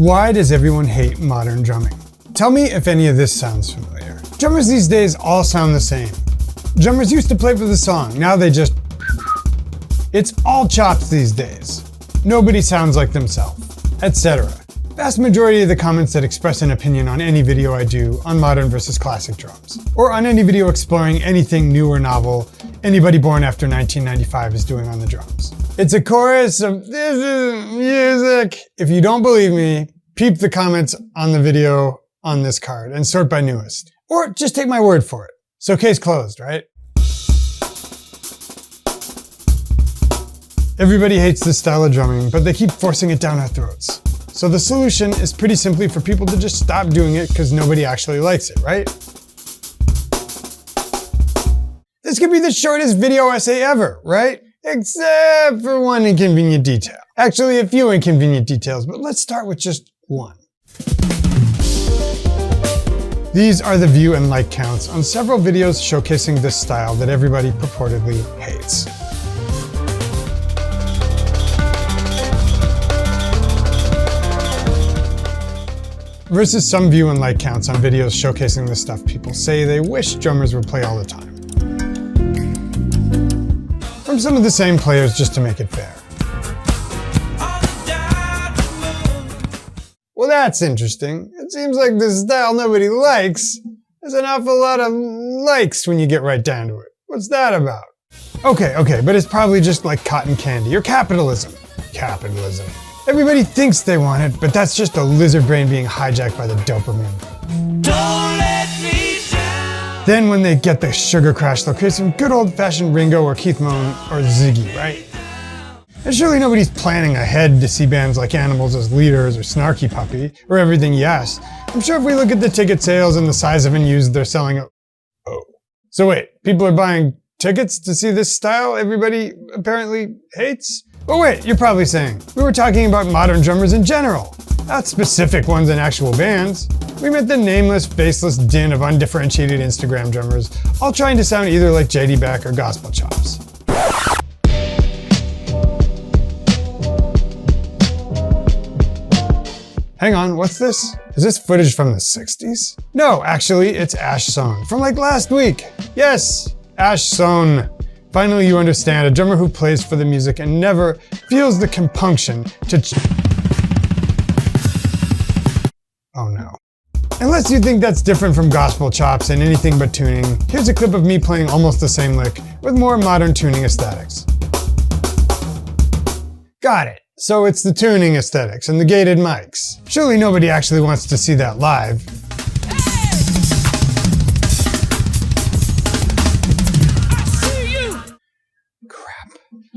Why does everyone hate modern drumming? Tell me if any of this sounds familiar. Drummers these days all sound the same. Drummers used to play for the song, now they just... It's all chops these days. Nobody sounds like themselves, etc. Vast majority of the comments that express an opinion on any video I do on modern versus classic drums, or on any video exploring anything new or novel anybody born after 1995 is doing on the drums. It's a chorus of "this is music." If you don't believe me, peep the comments on the video on this card and sort by newest. Or just take my word for it. So case closed, right? Everybody hates this style of drumming, but they keep forcing it down our throats. So the solution is pretty simply for people to just stop doing it because nobody actually likes it, right? This could be the shortest video essay ever, right? Except for one inconvenient detail. Actually, a few inconvenient details, but let's start with just one. These are the view and like counts on several videos showcasing this style that everybody purportedly hates. Versus some view and like counts on videos showcasing the stuff people say they wish drummers would play all the time. From some of the same players just to make it fair. Well, that's interesting. It seems like this style nobody likes has an awful lot of likes when you get right down to it. What's that about? Okay, but it's probably just like cotton candy or capitalism. Capitalism. Everybody thinks they want it, but that's just a lizard brain being hijacked by the dopamine. Don't let me down. Then when they get the sugar crash, they'll create some good old-fashioned Ringo or Keith Moon or Ziggy, right? And surely nobody's planning ahead to see bands like Animals as Leaders or Snarky Puppy or Everything Yes. I'm sure if we look at the ticket sales and the size of unused they're selling. Oh. So wait, people are buying tickets to see this style everybody apparently hates? Oh wait, you're probably saying, we were talking about modern drummers in general, not specific ones in actual bands. We meant the nameless, faceless din of undifferentiated Instagram drummers, all trying to sound either like JD Beck or Gospel Chops. Hang on, what's this? Is this footage from the 60s? No, actually, it's Ash Sohn, from like last week. Yes, Ash Sohn. Finally, you understand, a drummer who plays for the music and never feels the compunction to Oh no. Unless you think that's different from Gospel Chops and anything but tuning, here's a clip of me playing almost the same lick with more modern tuning aesthetics. Got it. So it's the tuning aesthetics and the gated mics. Surely nobody actually wants to see that live.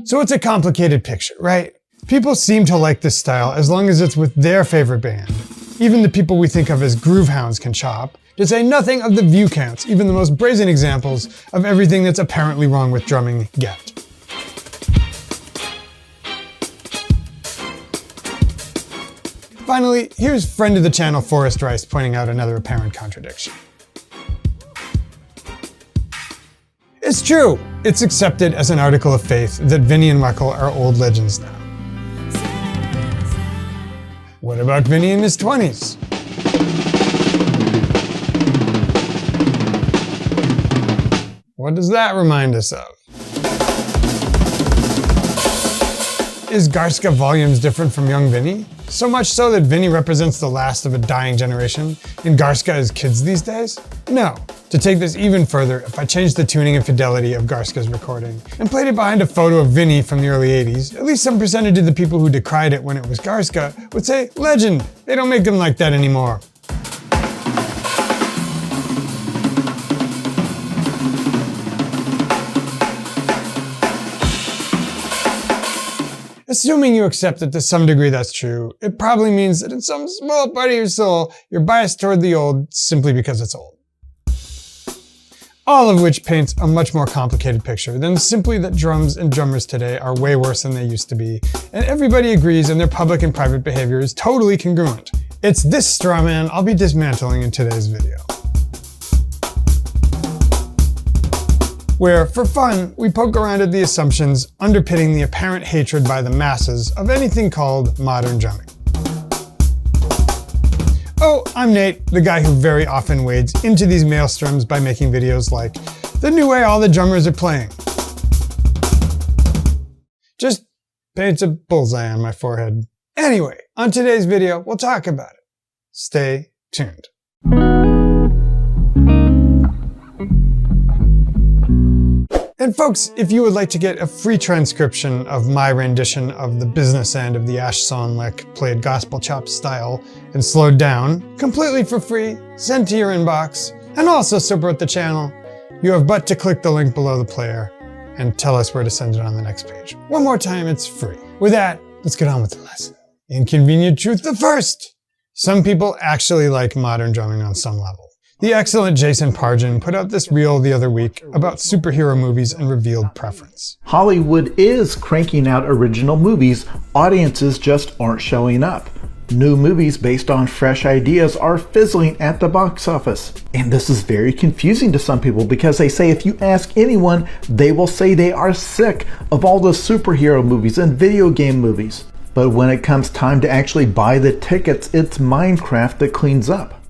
So it's a complicated picture, right? People seem to like this style as long as it's with their favorite band. Even the people we think of as groove hounds can chop, to say nothing of the view counts, even the most brazen examples of everything that's apparently wrong with drumming get. Finally, here's friend of the channel Forrest Rice pointing out another apparent contradiction. It's true. It's accepted as an article of faith that Vinny and Weckl are old legends now. What about Vinny in his 20s? What does that remind us of? Is Garska volumes different from young Vinny? So much so that Vinny represents the last of a dying generation, and Garska is kids these days? No. To take this even further, if I changed the tuning and fidelity of Garska's recording and played it behind a photo of Vinny from the early 80s, at least some percentage of the people who decried it when it was Garska would say, legend, they don't make them like that anymore. Assuming you accept that to some degree that's true, it probably means that in some small part of your soul, you're biased toward the old simply because it's old. All of which paints a much more complicated picture than simply that drums and drummers today are way worse than they used to be, and everybody agrees and their public and private behavior is totally congruent. It's this straw man I'll be dismantling in today's video. Where, for fun, we poke around at the assumptions underpinning the apparent hatred by the masses of anything called modern drumming. Oh, I'm Nate, the guy who very often wades into these maelstroms by making videos like, the new way all the drummers are playing. Just paints a bullseye on my forehead. Anyway, on today's video, we'll talk about it. Stay tuned. And folks, if you would like to get a free transcription of my rendition of the business end of the Ash song lick played gospel chop style and slowed down, completely for free, sent to your inbox, and also support the channel, you have but to click the link below the player and tell us where to send it on the next page. One more time, it's free. With that, let's get on with the lesson. Inconvenient truth the first. Some people actually like modern drumming on some level. The excellent Jason Pargin put out this reel the other week about superhero movies and revealed preference. Hollywood is cranking out original movies, audiences just aren't showing up. New movies based on fresh ideas are fizzling at the box office. And this is very confusing to some people because they say if you ask anyone, they will say they are sick of all the superhero movies and video game movies. But when it comes time to actually buy the tickets, it's Minecraft that cleans up.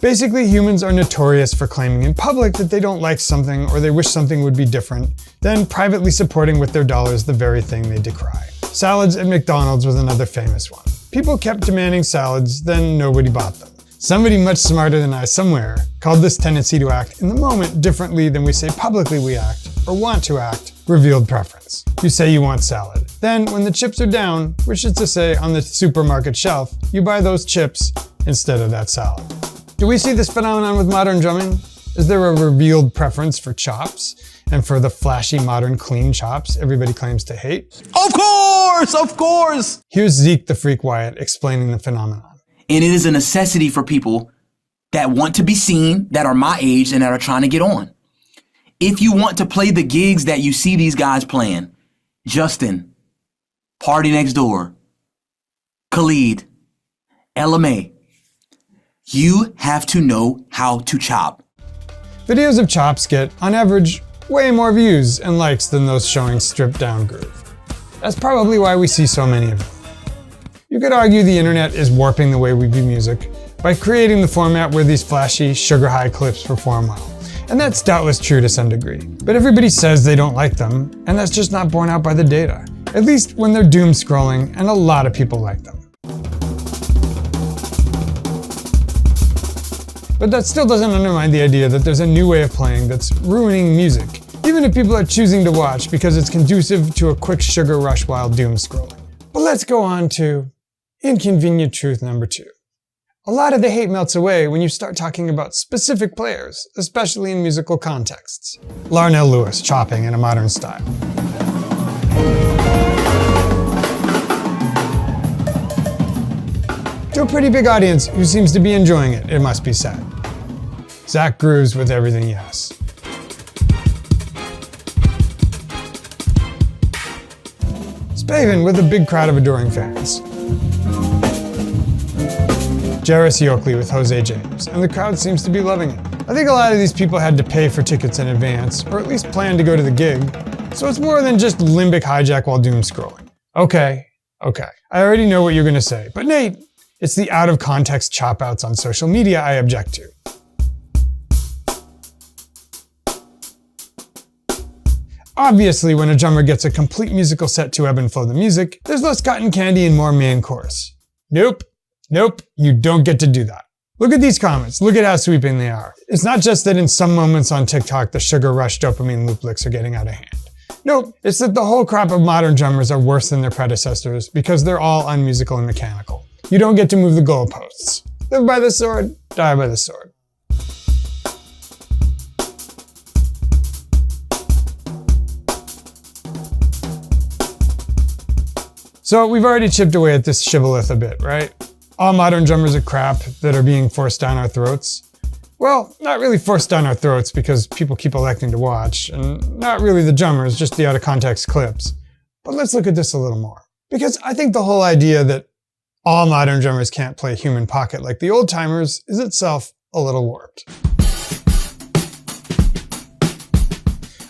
Basically, humans are notorious for claiming in public that they don't like something or they wish something would be different, then privately supporting with their dollars the very thing they decry. Salads at McDonald's was another famous one. People kept demanding salads, then nobody bought them. Somebody much smarter than I somewhere called this tendency to act in the moment differently than we say publicly we act or want to act revealed preference. You say you want salad. Then, when the chips are down, which is to say on the supermarket shelf, you buy those chips instead of that salad. Do we see this phenomenon with modern drumming? Is there a revealed preference for chops and for the flashy modern clean chops everybody claims to hate? Of course! Of course! Here's Zeke the Freak Wyatt explaining the phenomenon. And it is a necessity for people that want to be seen, that are my age, and that are trying to get on. If you want to play the gigs that you see these guys playing, Justin, Party Next Door, Khalid, LMA, you have to know how to chop. Videos of chops get, on average, way more views and likes than those showing stripped down groove. That's probably why we see so many of them. You could argue the internet is warping the way we view music by creating the format where these flashy, sugar-high clips perform well. And that's doubtless true to some degree. But everybody says they don't like them, and that's just not borne out by the data. At least when they're doom scrolling, and a lot of people like them. But that still doesn't undermine the idea that there's a new way of playing that's ruining music, even if people are choosing to watch because it's conducive to a quick sugar rush while doom scrolling. But let's go on to inconvenient truth number 2. A lot of the hate melts away when you start talking about specific players, especially in musical contexts. Larnell Lewis chopping in a modern style. To a pretty big audience who seems to be enjoying it, it must be said. Zach grooves with everything yes. Spaven with a big crowd of adoring fans. Jarvis Yoakley with Jose James, and the crowd seems to be loving it. I think a lot of these people had to pay for tickets in advance, or at least plan to go to the gig, so it's more than just limbic hijack while doom scrolling. Okay, I already know what you're gonna say, but Nate, it's the out-of-context chop-outs on social media I object to. Obviously, when a drummer gets a complete musical set to ebb and flow the music, there's less cotton candy and more main chorus. Nope, you don't get to do that. Look at these comments, look at how sweeping they are. It's not just that in some moments on TikTok the sugar rush dopamine loop licks are getting out of hand. Nope, it's that the whole crop of modern drummers are worse than their predecessors because they're all unmusical and mechanical. You don't get to move the goalposts. Live by the sword, die by the sword. So we've already chipped away at this shibboleth a bit, right? All modern drummers are crap that are being forced down our throats. Well, not really forced down our throats because people keep electing to watch, and not really the drummers, just the out-of-context clips. But let's look at this a little more. Because I think the whole idea that all modern drummers can't play human pocket like the old timers is itself a little warped.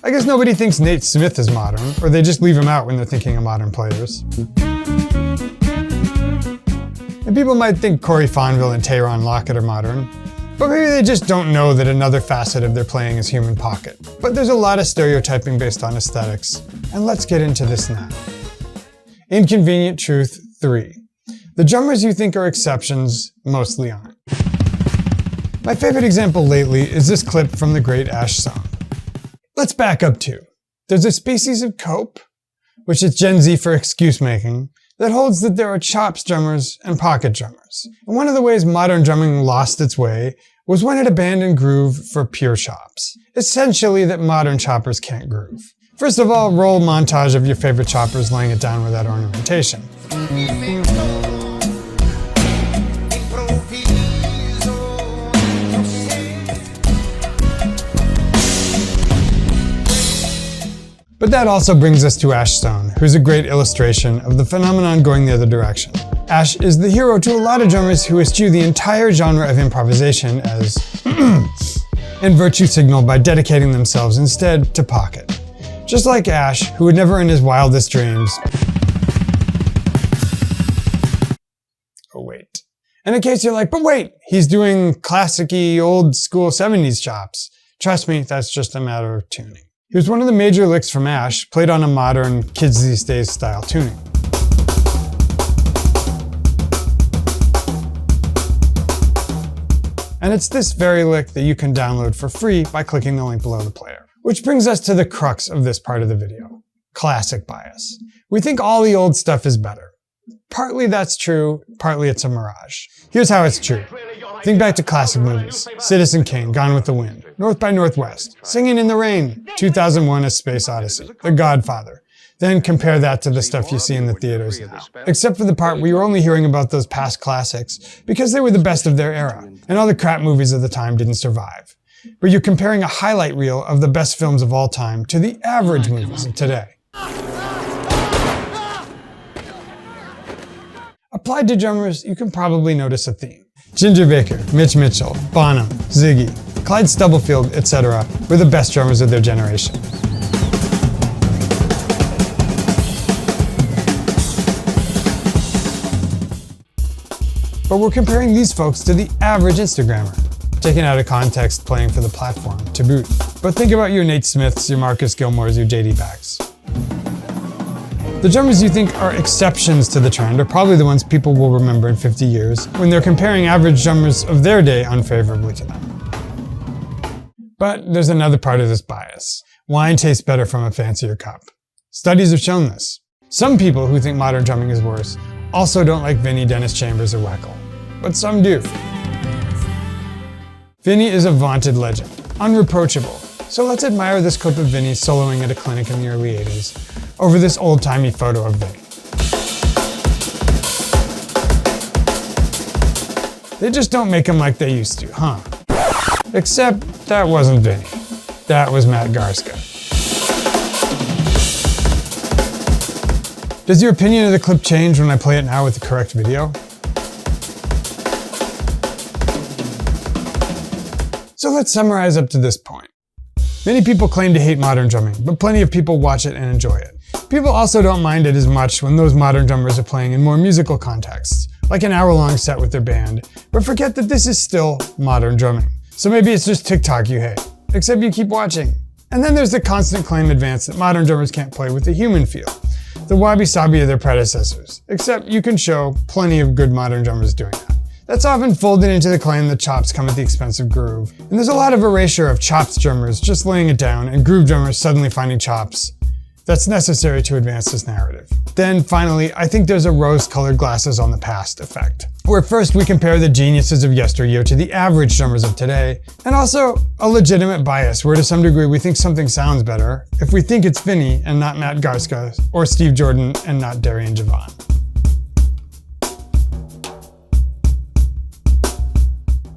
I guess nobody thinks Nate Smith is modern, or they just leave him out when they're thinking of modern players. And people might think Corey Fonville and Tayron Lockett are modern, but maybe they just don't know that another facet of their playing is human pocket. But there's a lot of stereotyping based on aesthetics, and let's get into this now. Inconvenient Truth 3. The drummers you think are exceptions mostly aren't. My favorite example lately is this clip from the great Ash song. Let's back up to, there's a species of cope, which is Gen Z for excuse making, that holds that there are chops drummers and pocket drummers. And one of the ways modern drumming lost its way was when it abandoned groove for pure chops. Essentially that modern choppers can't groove. First of all, roll montage of your favorite choppers laying it down without ornamentation. But that also brings us to Ash Stone, who's a great illustration of the phenomenon going the other direction. Ash is the hero to a lot of drummers who eschew the entire genre of improvisation as and virtue signal by dedicating themselves instead to pocket. Just like Ash, who would never in his wildest dreams. Oh wait. And in case you're like, but wait, he's doing classic-y old school 70s chops. Trust me, that's just a matter of tuning. Here's one of the major licks from Ash, played on a modern, kids these days style tuning. And it's this very lick that you can download for free by clicking the link below the player. Which brings us to the crux of this part of the video. Classic bias. We think all the old stuff is better. Partly that's true, partly it's a mirage. Here's how it's true. Think back to classic movies. Citizen Kane, Gone with the Wind, North by Northwest, Singing in the Rain, 2001: A Space Odyssey, The Godfather. Then compare that to the stuff you see in the theaters now. Except for the part where you're only hearing about those past classics because they were the best of their era, and all the crap movies of the time didn't survive. But you're comparing a highlight reel of the best films of all time to the average movies of today. Applied to drummers, you can probably notice a theme. Ginger Baker, Mitch Mitchell, Bonham, Ziggy, Clyde Stubblefield, etc. were the best drummers of their generation. But we're comparing these folks to the average Instagrammer, taken out of context playing for the platform, to boot. But think about your Nate Smiths, your Marcus Gilmores, your JD Backs. The drummers you think are exceptions to the trend are probably the ones people will remember in 50 years when they're comparing average drummers of their day unfavorably to them. But there's another part of this bias. Wine tastes better from a fancier cup. Studies have shown this. Some people who think modern drumming is worse also don't like Vinnie, Dennis Chambers, or Weckl. But some do. Vinnie is a vaunted legend, unreproachable. So let's admire this clip of Vinnie soloing at a clinic in the early 80s over this old-timey photo of Vinnie. They just don't make him like they used to, huh? Except that wasn't Vinnie. That was Matt Garska. Does your opinion of the clip change when I play it now with the correct video? So let's summarize up to this point. Many people claim to hate modern drumming, but plenty of people watch it and enjoy it. People also don't mind it as much when those modern drummers are playing in more musical contexts, like an hour-long set with their band, but forget that this is still modern drumming. So maybe it's just TikTok you hate, except you keep watching. And then there's the constant claim advanced that modern drummers can't play with the human feel, the wabi-sabi of their predecessors, except you can show plenty of good modern drummers doing that. That's often folded into the claim that chops come at the expense of groove. And there's a lot of erasure of chops drummers just laying it down and groove drummers suddenly finding chops that's necessary to advance this narrative. Then finally, I think there's a rose-colored glasses on the past effect, where first we compare the geniuses of yesteryear to the average drummers of today, and also a legitimate bias where to some degree we think something sounds better if we think it's Vinnie and not Matt Garska, or Steve Jordan and not Darian Javon.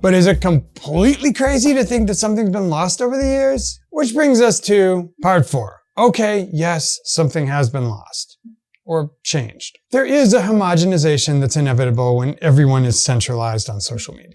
But is it completely crazy to think that something's been lost over the years? Which brings us to part 4. Okay, yes, something has been lost. Or changed. There is a homogenization that's inevitable when everyone is centralized on social media.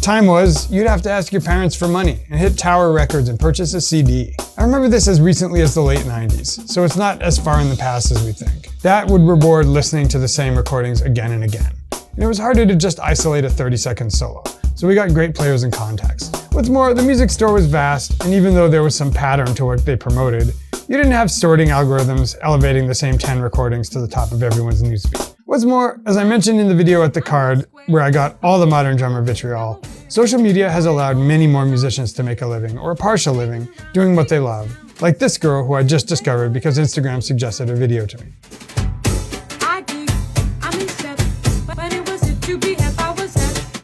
Time was, you'd have to ask your parents for money and hit Tower Records and purchase a CD. I remember this as recently as the late 90s, so it's not as far in the past as we think. That would reward listening to the same recordings again and again. And it was harder to just isolate a 30-second solo, so we got great players and context. What's more, the music store was vast, and even though there was some pattern to what they promoted, you didn't have sorting algorithms elevating the same 10 recordings to the top of everyone's newsfeed. What's more, as I mentioned in the video at the card, where I got all the modern drummer vitriol, social media has allowed many more musicians to make a living, or a partial living, doing what they love. Like this girl who I just discovered because Instagram suggested a video to me.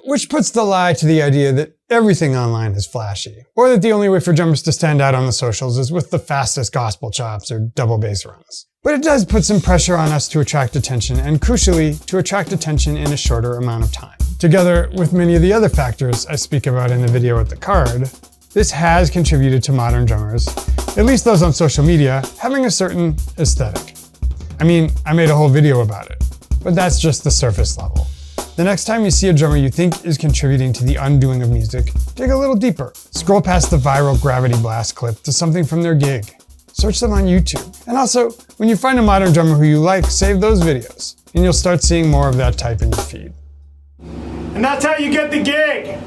Which puts the lie to the idea that everything online is flashy, or that the only way for drummers to stand out on the socials is with the fastest gospel chops or double bass runs. But it does put some pressure on us to attract attention, and crucially, to attract attention in a shorter amount of time. Together with many of the other factors I speak about in the video at the card, this has contributed to modern drummers, at least those on social media, having a certain aesthetic. I mean, I made a whole video about it, but that's just the surface level. The next time you see a drummer you think is contributing to the undoing of music, dig a little deeper. Scroll past the viral Gravity Blast clip to something from their gig. Search them on YouTube. And also, when you find a modern drummer who you like, save those videos, and you'll start seeing more of that type in your feed. And that's how you get the gig!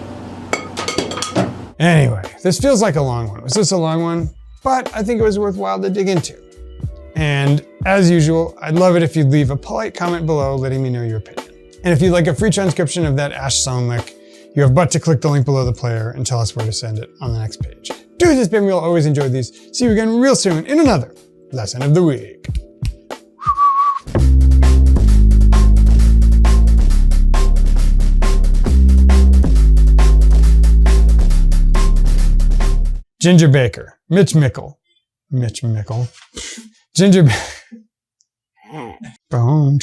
Anyway, this feels like a long one. Was this a long one? But I think it was worthwhile to dig into. And as usual, I'd love it if you'd leave a polite comment below letting me know your opinion. And if you'd like a free transcription of that Ash Sound lick, you have but to click the link below the player and tell us where to send it on the next page. Dude, it's been real. Always enjoyed these. See you again real soon in another Lesson of the Week. Ginger Baker. Mitch Mickle. Ginger Baker. Boom.